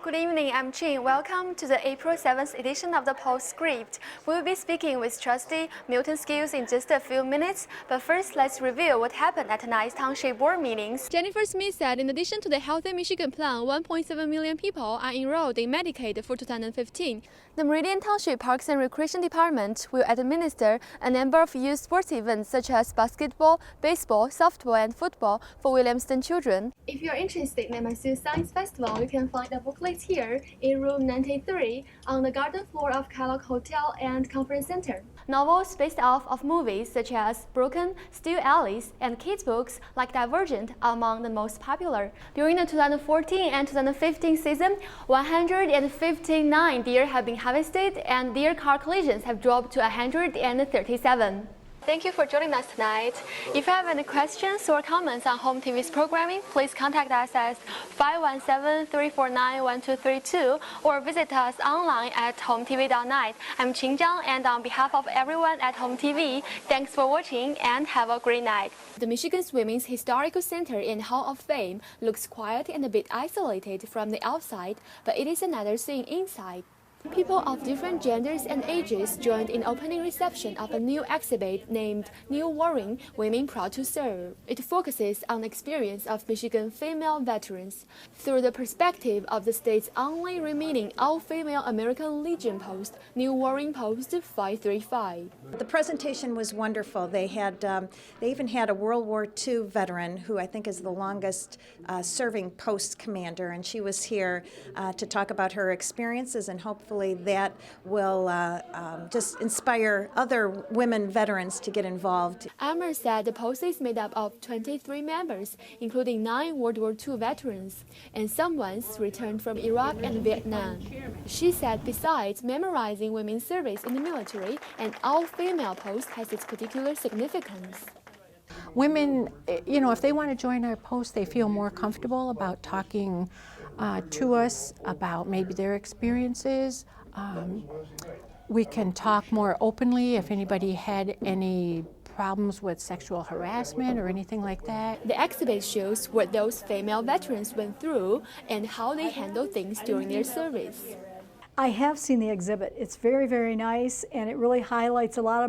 Good evening, I'm Qing. Welcome to the April 7th edition of the Postscript. We will be speaking with Trustee Milton Skills in just a few minutes, but first let's review what happened at tonight's Township Board meetings. Jennifer Smith said in addition to the Healthy Michigan Plan, 1.7 million people are enrolled in Medicaid for 2015. The Meridian Township Parks and Recreation Department will administer a number of youth sports events such as basketball, baseball, softball, and football for Williamston children. If you're interested in MSU Science Festival, you can find a booklet here in room 93 on the garden floor of Kellogg Hotel and Conference Center. Novels based off of movies such as Broken, Steel Alleys, and kids' books like Divergent are among the most popular. During the 2014 and 2015 season, 159 deer have been harvested and deer car collisions have dropped to 137. Thank you for joining us tonight. If you have any questions or comments on Home TV's programming, please contact us at 517-349-1232 or visit us online at hometv.net. I'm Qing Zhang, and on behalf of everyone at Home TV, thanks for watching and have a great night. The Michigan Women's Historical Center in Hall of Fame looks quiet and a bit isolated from the outside, but it is another thing inside. People of different genders and ages joined in opening reception of a new exhibit named New Warring Women Proud to Serve. It focuses on the experience of Michigan female veterans through the perspective of the state's only remaining all-female American Legion post, New Warring Post 535. The presentation was wonderful. They even had a World War II veteran who I think is the longest serving post commander, and she was here to talk about her experiences, and hopefully that will just inspire other women veterans to get involved. Amber said the post is made up of 23 members, including 9 World War II veterans, and some ones returned from Iraq and Vietnam. She said besides memorizing women's service in the military, an all-female post has its particular significance. Women, if they want to join our post, they feel more comfortable about talking to us about maybe their experiences. We can talk more openly if anybody had any problems with sexual harassment or anything like that. The exhibit shows what those female veterans went through and how they handle things during their service. I have seen the exhibit. It's very, very nice, and it really highlights a lot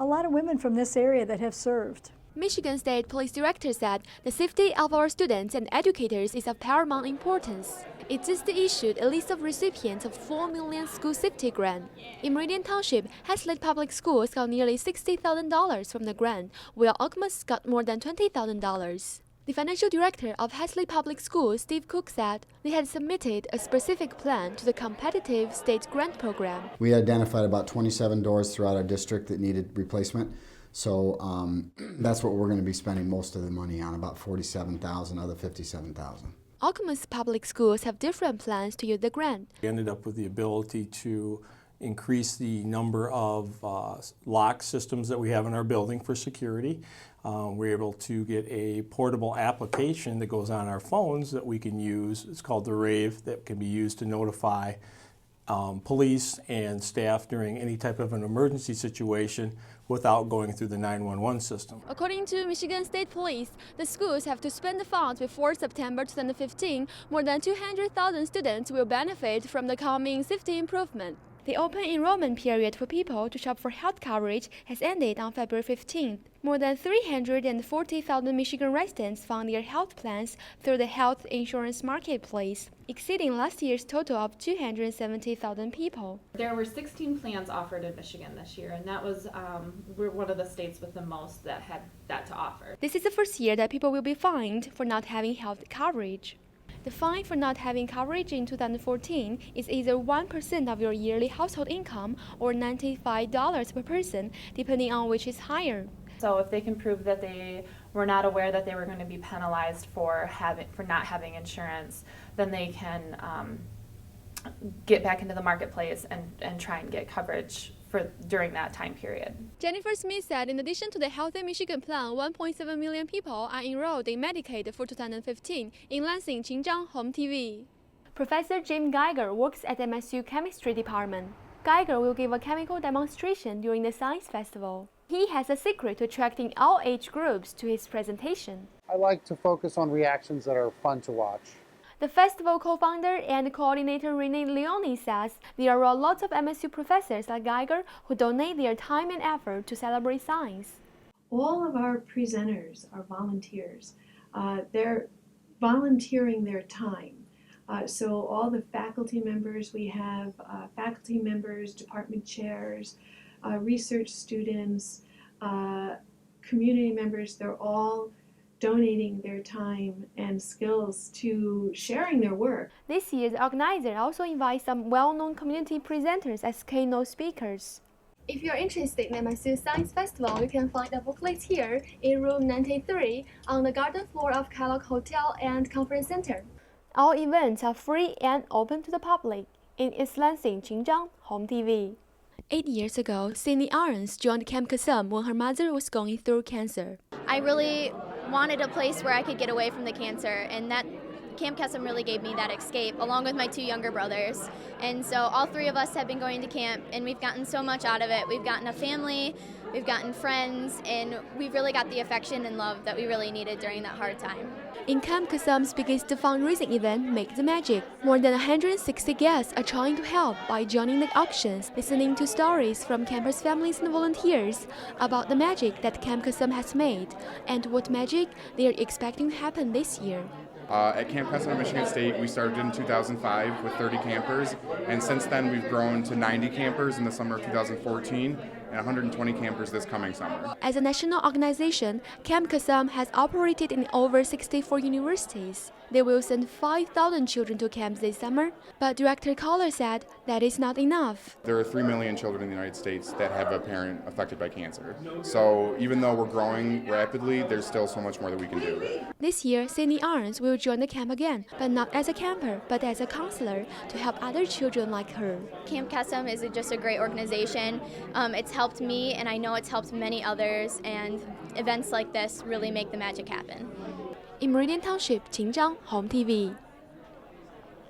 of women from this area that have served. Michigan State Police Director said the safety of our students and educators is of paramount importance. It just issued a list of recipients of $4 million school safety grant. In Meridian Township, Hazlitt Public Schools got nearly $60,000 from the grant, while Okemos got more than $20,000. The financial director of Hazlitt Public Schools, Steve Cook, said they had submitted a specific plan to the competitive state grant program. We identified about 27 doors throughout our district that needed replacement. So that's what we're going to be spending most of the money on, about $47,000 of the $57,000. Okemos public schools have different plans to use the grant. We ended up with the ability to increase the number of lock systems that we have in our building for security. We're able to get a portable application that goes on our phones that we can use. It's called the Rave, that can be used to notify police and staff during any type of an emergency situation without going through the 911 system. According to Michigan State Police, the schools have to spend the funds before September 2015. More than 200,000 students will benefit from the coming safety improvement. The open enrollment period for people to shop for health coverage has ended on February 15th. More than 340,000 Michigan residents found their health plans through the health insurance marketplace, exceeding last year's total of 270,000 people. There were 16 plans offered in Michigan this year, and that was we're one of the states with the most that had that to offer. This is the first year that people will be fined for not having health coverage. The fine for not having coverage in 2014 is either 1% of your yearly household income or $95 per person, depending on which is higher. So if they can prove that they were not aware that they were going to be penalized for not having insurance, then they can get back into the marketplace and try and get coverage during that time period. Jennifer Smith said in addition to the Healthy Michigan Plan, 1.7 million people are enrolled in Medicaid for 2015. In Lansing, Qing Zhang, Home TV. Professor Jim Geiger works at MSU Chemistry Department. Geiger will give a chemical demonstration during the Science Festival. He has a secret to attracting all age groups to his presentation. I like to focus on reactions that are fun to watch. The festival co-founder and coordinator Renee Leone says there are lots of MSU professors like Geiger who donate their time and effort to celebrate science. All of our presenters are volunteers. They're volunteering their time. So all the faculty members we have, faculty members, department chairs, research students, community members, they're all donating their time and skills to sharing their work. This year, the organizer also invites some well-known community presenters as keynote speakers. If you're interested in MSU Science Festival, you can find a booklet here in room 93 on the garden floor of Kellogg Hotel and Conference Center. All events are free and open to the public. In East Lansing, Qing, Home TV. 8 years ago, Sydney Ahrens joined Camp Kasam when her mother was going through cancer. I really wanted a place where I could get away from the cancer, and that Camp Kesem really gave me that escape, along with my 2 younger brothers. And so all 3 of us have been going to camp, and we've gotten so much out of it. We've gotten a family, we've gotten friends, and we've really got the affection and love that we really needed during that hard time. In Camp Kasam's biggest fundraising event, Make the Magic, more than 160 guests are trying to help by joining the auctions, listening to stories from campers' families and volunteers about the magic that Camp Kasam has made and what magic they are expecting to happen this year. At Camp Kesem at Michigan State, we started in 2005 with 30 campers, and since then we've grown to 90 campers in the summer of 2014 and 120 campers this coming summer. As a national organization, Camp Kasam has operated in over 64 universities. They will send 5,000 children to camps this summer, but Director Collar said that is not enough. There are 3 million children in the United States that have a parent affected by cancer. So even though we're growing rapidly, there's still so much more that we can do. This year, Sydney Ahrens will join the camp again, but not as a camper, but as a counselor to help other children like her. Camp Kesem is just a great organization. It's helped me, and I know it's helped many others, and events like this really make the magic happen. In Meridian Township, Qing, Home TV.